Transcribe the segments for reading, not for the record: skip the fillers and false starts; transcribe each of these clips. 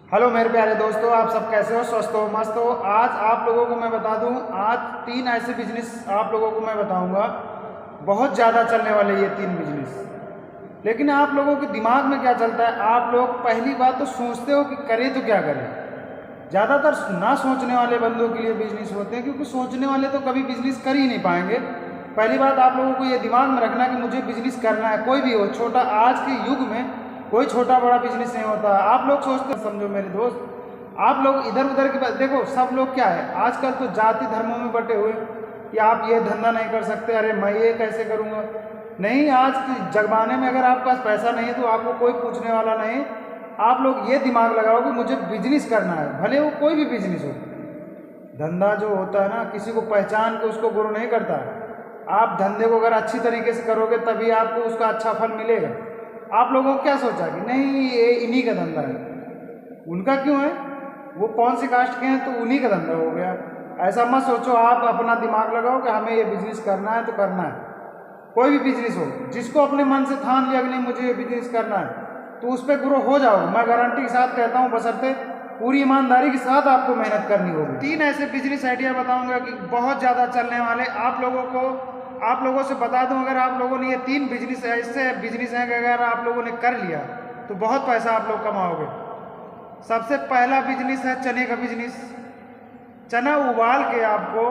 Hello मेरे प्यारे दोस्तों, आप सब कैसे हो? स्वस्थ हो, मस्त हो? आज आप लोगों को मैं बता दूं, आज 3 ऐसे बिजनेस आप लोगों को मैं बताऊंगा, बहुत ज़्यादा चलने वाले ये 3 बिजनेस। लेकिन आप लोगों के दिमाग में क्या चलता है? आप लोग पहली बात तो सोचते हो कि करें तो क्या करें। ज़्यादातर ना सोचने वाले बंदों के लिए बिजनेस होते हैं, क्योंकि सोचने वाले तो कभी बिजनेस कर ही नहीं पाएंगे। पहली बात आप लोगों को ये दिमाग में रखना कि मुझे बिजनेस करना है, कोई भी हो छोटा। आज के युग में कोई छोटा बड़ा बिजनेस नहीं होता। आप लोग सोचते, समझो मेरे दोस्त, आप लोग इधर उधर की बात देखो। सब लोग क्या है आजकल तो जाति धर्मों में बटे हुए कि आप ये धंधा नहीं कर सकते, अरे मैं ये कैसे करूँगा। नहीं, आज के जमाने में अगर आपके पास पैसा नहीं है तो आपको कोई पूछने वाला नहीं। आप लोग ये दिमाग लगाओ कि मुझे बिजनेस करना है, भले वो कोई भी बिजनेस हो। धंधा जो होता है ना, किसी को पहचान के उसको गुरु नहीं करता। आप धंधे को अगर अच्छी तरीके से करोगे तभी आपको उसका अच्छा फल मिलेगा। आप लोगों को क्या सोचा कि नहीं ये इन्हीं का धंधा है, उनका क्यों है, वो कौन सी कास्ट के हैं तो उन्हीं का धंधा हो गया। ऐसा मत सोचो। आप अपना दिमाग लगाओ कि हमें ये बिजनेस करना है तो करना है। कोई भी बिजनेस हो, जिसको अपने मन से ठान लिया कि नहीं मुझे ये बिजनेस करना है, तो उस पर ग्रो हो जाओ। मैं गारंटी के साथ कहता हूँ, बशर्ते पूरी ईमानदारी के साथ आपको मेहनत करनी होगी। 3 ऐसे बिजनेस आइडिया बताऊंगा कि बहुत ज़्यादा चलने वाले। आप लोगों से बता दूं, अगर आप लोगों ने ये 3 बिजनेस ऐसे बिजनेस हैं कि अगर आप लोगों ने कर लिया तो बहुत पैसा आप लोग कमाओगे। सबसे पहला बिजनेस है चने का बिजनेस। चना उबाल के आपको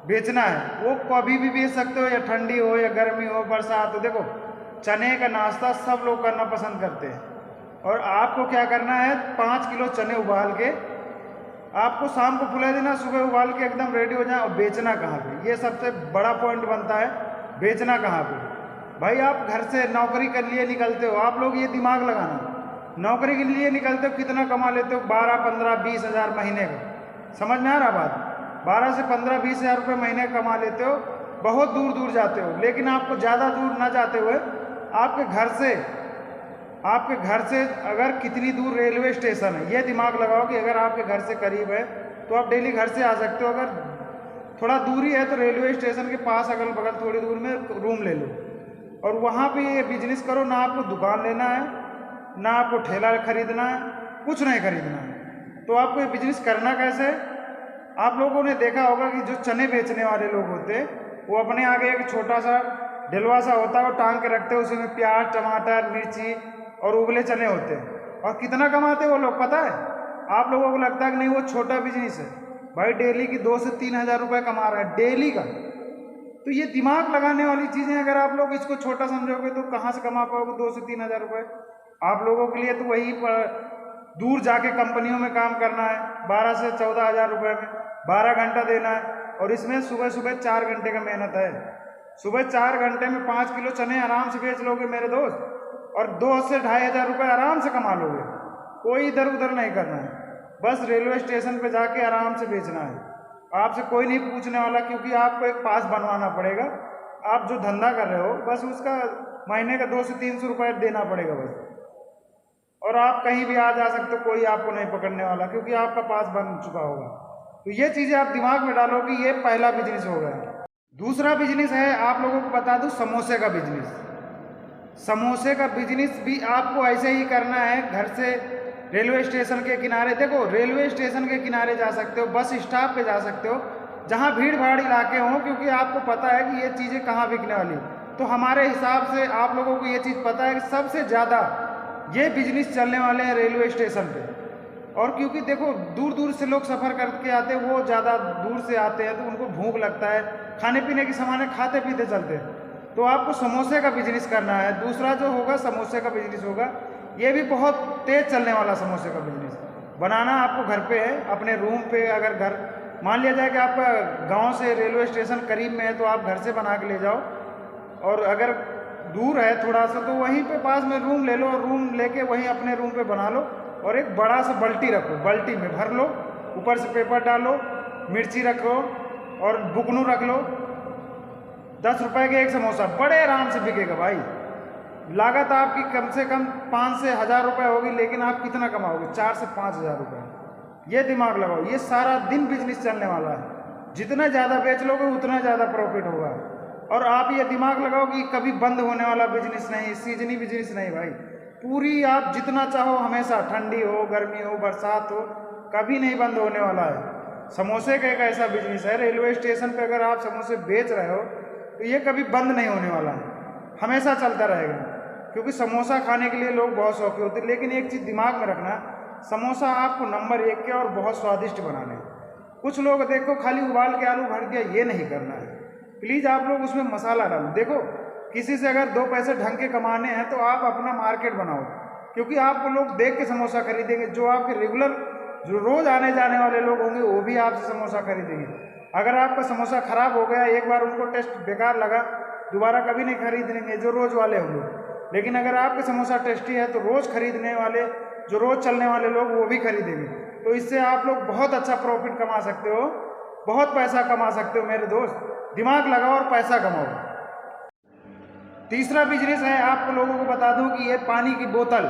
बेचना है। वो कभी भी बेच सकते हो, या ठंडी हो या गर्मी हो बरसात हो। देखो, चने का नाश्ता सब लोग करना पसंद करते हैं। और आपको क्या करना है, 5 किलो चने उबाल के आपको शाम को फुला देना, सुबह उबाल के एकदम रेडी हो जाए। और बेचना कहाँ पे, ये सबसे बड़ा पॉइंट बनता है। बेचना कहाँ पे भाई? आप घर से नौकरी के लिए निकलते हो, आप लोग ये दिमाग लगाना, नौकरी के लिए निकलते हो कितना कमा लेते हो? 12, 15, 20 हज़ार महीने का। समझ में आ रहा बात? 12 से 15, 20 हज़ार रुपये महीने कमा लेते हो, बहुत दूर दूर जाते हो। लेकिन आपको ज़्यादा दूर ना जाते हुए आपके घर से अगर कितनी दूर रेलवे स्टेशन है, ये दिमाग लगाओ कि अगर आपके घर से करीब है तो आप डेली घर से आ सकते हो। अगर थोड़ा दूरी है तो रेलवे स्टेशन के पास अगल बगल थोड़ी दूर में रूम ले लो और वहाँ पे ये बिजनेस करो। ना आपको दुकान लेना है, ना आपको ठेला खरीदना है, कुछ नहीं खरीदना है। तो आपको ये बिजनेस करना कैसे? आप लोगों ने देखा होगा कि जो चने बेचने वाले लोग होते हैं, वो अपने आगे एक छोटा सा ढिलवा सा होता है, वो टांग के रखते हैं, उसी में प्याज, टमाटर, मिर्ची और उबले चने होते हैं। और कितना कमाते हैं वो लोग पता है? आप लोगों को लगता है कि नहीं वो छोटा बिजनेस है, भाई डेली की 2 से 3 हज़ार रुपये कमा रहे हैं डेली का। तो ये दिमाग लगाने वाली चीज़ें, अगर आप लोग इसको छोटा समझोगे तो कहाँ से कमा पाओगे 2 से 3 हज़ार रुपये? आप लोगों के लिए तो वही दूर जाके कंपनियों में काम करना है, 12 से 14 हज़ार रुपये में 12 घंटा देना है। और इसमें सुबह सुबह 4 घंटे का मेहनत है। सुबह 4 घंटे में 5 किलो चने आराम से बेच लोगे मेरे दोस्त, और 2 से 2.5 हज़ार रुपये आराम से कमा लोगे। कोई इधर उधर नहीं करना है, बस रेलवे स्टेशन पे जाके आराम से बेचना है। आपसे कोई नहीं पूछने वाला, क्योंकि आपको एक पास बनवाना पड़ेगा। आप जो धंधा कर रहे हो बस उसका महीने का 200 से 300 रुपये देना पड़ेगा बस। और आप कहीं भी आ जा सकते हो, कोई आपको नहीं पकड़ने वाला, क्योंकि आपका पास बन चुका होगा। तो ये चीज़ें आप दिमाग में डालो कि ये पहला बिजनेस हो गया। दूसरा बिजनेस है, आप लोगों को बता दूं, समोसे का बिजनेस। समोसे का बिजनेस भी आपको ऐसे ही करना है। घर से रेलवे स्टेशन के किनारे, देखो रेलवे स्टेशन के किनारे जा सकते हो, बस स्टॉप पे जा सकते हो, जहाँ भीड़ भाड़ इलाके हों, क्योंकि आपको पता है कि ये चीज़ें कहाँ बिकने वाली। तो हमारे हिसाब से आप लोगों को ये चीज़ पता है कि सबसे ज़्यादा ये बिजनेस चलने वाले हैं रेलवे स्टेशन पे। और क्योंकि देखो दूर दूर से लोग सफ़र करके आते हैं, वो ज़्यादा दूर से आते हैं तो उनको भूख लगता है, खाने पीने की सामान खाते पीते चलते हैं। तो आपको समोसे का बिजनेस करना है। दूसरा जो होगा समोसे का बिजनेस होगा, ये भी बहुत तेज़ चलने वाला समोसे का बिजनेस। बनाना आपको घर पे है, अपने रूम पे। अगर घर मान लिया जाए कि आपका गांव से रेलवे स्टेशन करीब में है तो आप घर से बना के ले जाओ, और अगर दूर है थोड़ा सा तो वहीं पे पास में रूम ले लो, और रूम लेके वहीं अपने रूम पे बना लो। और एक बड़ा सा बाल्टी रखो, बाल्टी में भर लो, ऊपर से पेपर डालो, मिर्ची रखो और बुकनू रख लो। 10 रुपए के एक समोसा बड़े आराम से बिकेगा भाई। लागत आपकी कम से कम 5 से 1000 रुपये होगी, लेकिन आप कितना कमाओगे? 4 से 5 हज़ार रुपये। ये दिमाग लगाओ, ये सारा दिन बिजनेस चलने वाला है। जितना ज़्यादा बेच लोगे उतना ज़्यादा प्रॉफिट होगा। और आप ये दिमाग लगाओ कि कभी बंद होने वाला बिजनेस नहीं, सीजनी बिजनेस नहीं भाई। पूरी आप जितना चाहो हमेशा, ठंडी हो, गर्मी हो, बरसात हो, कभी नहीं बंद होने वाला है। समोसे का एक ऐसा बिजनेस है, रेलवे स्टेशन पे अगर आप समोसे बेच रहे हो तो ये कभी बंद नहीं होने वाला है, हमेशा चलता रहेगा। क्योंकि समोसा खाने के लिए लोग बहुत शौकीन होते हैं। लेकिन एक चीज़ दिमाग में रखना, समोसा आपको नंबर 1 के और बहुत स्वादिष्ट बनाने हैं। कुछ लोग देखो खाली उबाल के आलू भर दिया, ये नहीं करना है। प्लीज़ आप लोग उसमें मसाला डालो। देखो किसी से अगर 2 पैसे ढंग के कमाने हैं तो आप अपना मार्केट बनाओ, क्योंकि आपको लोग देख के समोसा खरीदेंगे। जो आपके रेगुलर, जो रोज़ आने जाने वाले लोग होंगे वो भी आपसे समोसा खरीदेंगे। अगर आपका समोसा ख़राब हो गया, एक बार उनको टेस्ट बेकार लगा, दोबारा कभी नहीं खरीदेंगे जो रोज़ वाले होंगे। लेकिन अगर आपका समोसा टेस्टी है तो रोज़ खरीदने वाले, जो रोज़ चलने वाले लोग वो भी खरीदेंगे। तो इससे आप लोग बहुत अच्छा प्रॉफिट कमा सकते हो, बहुत पैसा कमा सकते हो मेरे दोस्त। दिमाग लगाओ और पैसा कमाओ। तीसरा बिजनेस है, आपको लोगों को बता दूं कि ये पानी की बोतल।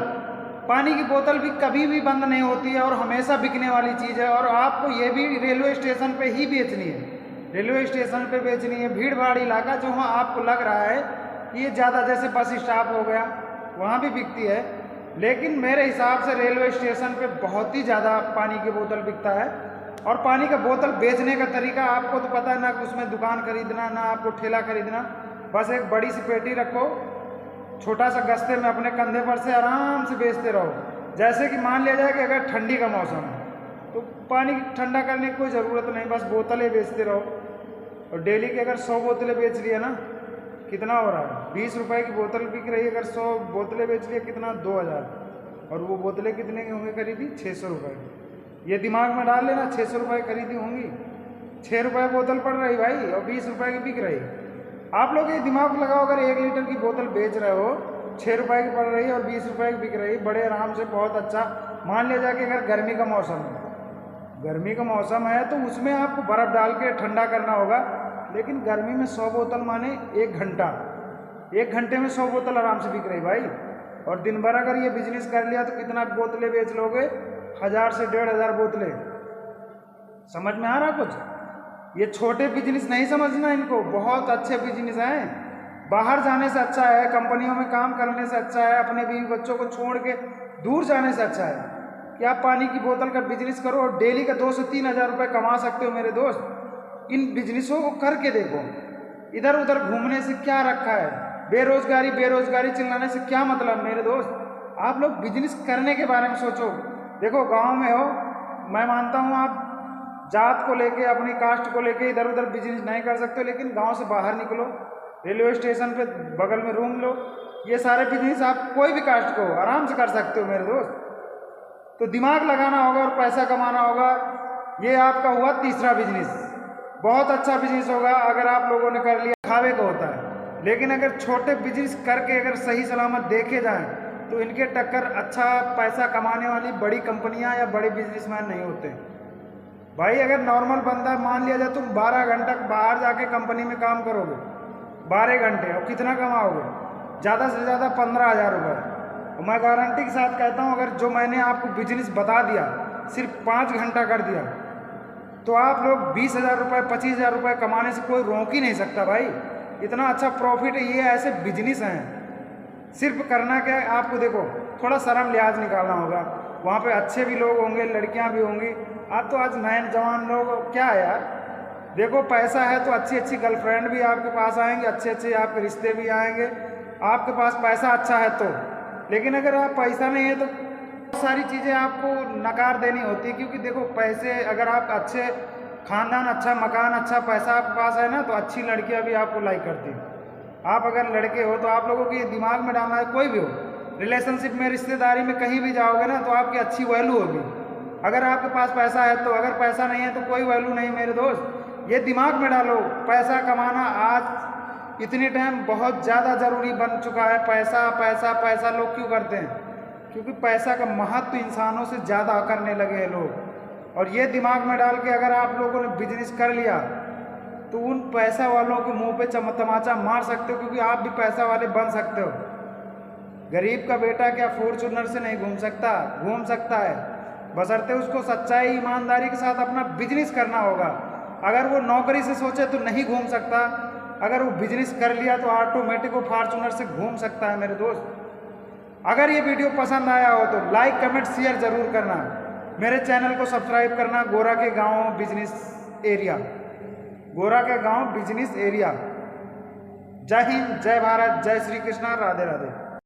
पानी की बोतल भी कभी भी बंद नहीं होती है और हमेशा बिकने वाली चीज़ है। और आपको ये भी रेलवे स्टेशन पे ही बेचनी है, रेलवे स्टेशन पे बेचनी है। भीड़ भाड़ इलाका जो वहाँ आपको लग रहा है ये ज़्यादा, जैसे बस स्टॉप हो गया, वहाँ भी बिकती है। लेकिन मेरे हिसाब से रेलवे स्टेशन पे बहुत ही ज़्यादा पानी की बोतल बिकता है। और पानी का बोतल बेचने का तरीका आपको तो पता है ना, उसमें दुकान खरीदना ना आपको ठेला खरीदना। बस एक बड़ी सी पेटी रखो, छोटा सा गस्ते में अपने कंधे पर से आराम से बेचते रहो। जैसे कि मान लिया जाए कि अगर ठंडी का मौसम है तो पानी ठंडा करने की कोई ज़रूरत नहीं, बस बोतलें बेचते रहो। और डेली की अगर 100 बोतलें बेच लिया ना, कितना हो रहा है? 20 रुपये की बोतल बिक रही है। अगर 100 बोतलें बेच लिया कितना? 2000। और वो बोतलें कितने की होंगी खरीदी? 600 रुपये। ये दिमाग में डाल लेना, 600 रुपये खरीदी होंगी। 6 रुपये बोतल पड़ रही भाई और 20 रुपये की बिक रही। आप लोग ये दिमाग लगाओ, अगर 1 लीटर की बोतल बेच रहे हो, 6 रुपये की पड़ रही है और 20 रुपये की बिक रही है, बड़े आराम से, बहुत अच्छा। मान लिया जाए कि अगर गर्मी का मौसम है, गर्मी का मौसम है तो उसमें आपको बर्फ़ डाल के ठंडा करना होगा। लेकिन गर्मी में 100 बोतल माने 1 घंटा, 1 घंटे में 100 बोतल आराम से बिक रही भाई। और दिन भर अगर ये बिजनेस कर लिया तो कितना बोतलें बेच लोगे? 1000 से 1500 बोतलें। समझ में आ रहा कुछ? ये छोटे बिजनेस नहीं समझना इनको, बहुत अच्छे बिजनेस हैं। बाहर जाने से अच्छा है, कंपनियों में काम करने से अच्छा है, अपने बीवी बच्चों को छोड़ के दूर जाने से अच्छा है कि आप पानी की बोतल का बिजनेस करो और डेली का 2 से 3 हज़ार रुपये कमा सकते हो मेरे दोस्त। इन बिजनेसों को करके देखो। इधर उधर घूमने से क्या रखा है? बेरोजगारी बेरोजगारी चिल्लाने से क्या मतलब मेरे दोस्त? आप लोग बिजनेस करने के बारे में सोचो। देखो गाँव में हो, मैं मानता हूँ आप जात को लेके, अपनी कास्ट को लेके इधर उधर बिजनेस नहीं कर सकते, लेकिन गांव से बाहर निकलो, रेलवे स्टेशन पे बगल में रूम लो, ये सारे बिजनेस आप कोई भी कास्ट को आराम से कर सकते हो मेरे दोस्त। तो दिमाग लगाना होगा और पैसा कमाना होगा। ये आपका हुआ तीसरा बिजनेस, बहुत अच्छा बिजनेस होगा अगर आप लोगों ने कर लिया। खावे का होता है, लेकिन अगर छोटे बिजनेस करके अगर सही सलामत देखे जाएँ तो इनके टक्कर अच्छा पैसा कमाने वाली बड़ी कंपनियाँ या बड़े बिजनेसमैन नहीं होते भाई। अगर नॉर्मल बंदा मान लिया जाए, तुम 12 घंटा बाहर जाके कंपनी में काम करोगे, 12 घंटे, और कितना कमाओगे? ज़्यादा से ज़्यादा 15,000 रुपये। मैं गारंटी के साथ कहता हूँ, अगर जो मैंने आपको बिजनेस बता दिया सिर्फ 5 घंटा कर दिया तो आप लोग 20,000 रुपये 25,000 रुपये कमाने से कोई रोक ही नहीं सकता भाई। इतना अच्छा प्रॉफिट है। ये ऐसे बिजनेस हैं, सिर्फ करना क्या है आपको, देखो थोड़ा शर्म लिहाज निकालना होगा। वहाँ पे अच्छे भी लोग होंगे, लड़कियाँ भी होंगी। आप तो आज नए जवान लोग क्या है यार, देखो पैसा है तो अच्छी अच्छी गर्लफ्रेंड भी आपके पास आएंगे, अच्छे अच्छे आपके रिश्ते भी आएंगे, आपके पास पैसा अच्छा है तो। लेकिन अगर आप पैसा नहीं है तो बहुत सारी चीज़ें आपको नकार देनी होती है। क्योंकि देखो पैसे, अगर आप अच्छे खानदान, अच्छा मकान, अच्छा पैसा आपके पास है ना, तो अच्छी लड़कियाँ भी आपको लाइक करती हैं। आप अगर लड़के हो तो आप लोगों को ये दिमाग में डालना है, कोई भी हो रिलेशनशिप में, रिश्तेदारी में कहीं भी जाओगे ना तो आपकी अच्छी वैल्यू होगी अगर आपके पास पैसा है तो। अगर पैसा नहीं है तो कोई वैल्यू नहीं मेरे दोस्त। ये दिमाग में डालो, पैसा कमाना आज इतने टाइम बहुत ज़्यादा ज़रूरी बन चुका है। पैसा पैसा पैसा लोग क्यों करते हैं? क्योंकि पैसा का महत्व इंसानों से ज़्यादा करने लगे हैं लोग। और ये दिमाग में डाल के अगर आप लोगों ने बिजनेस कर लिया तो उन पैसा वालों के मुंह पे तमाचा मार सकते हो, क्योंकि आप भी पैसा वाले बन सकते हो। गरीब का बेटा क्या फॉर्च्यूनर से नहीं घूम सकता? घूम सकता है, बशर्ते उसको सच्चाई ईमानदारी के साथ अपना बिजनेस करना होगा। अगर वो नौकरी से सोचे तो नहीं घूम सकता, अगर वो बिजनेस कर लिया तो ऑटोमेटिक वो फॉर्च्यूनर से घूम सकता है मेरे दोस्त। अगर ये वीडियो पसंद आया हो तो लाइक कमेंट शेयर ज़रूर करना। मेरे चैनल को सब्सक्राइब करना। गोरा के गांव बिजनेस एरिया, गोरा के गांव बिजनेस एरिया। जय हिंद, जय भारत, जय श्री कृष्णा, राधे राधे।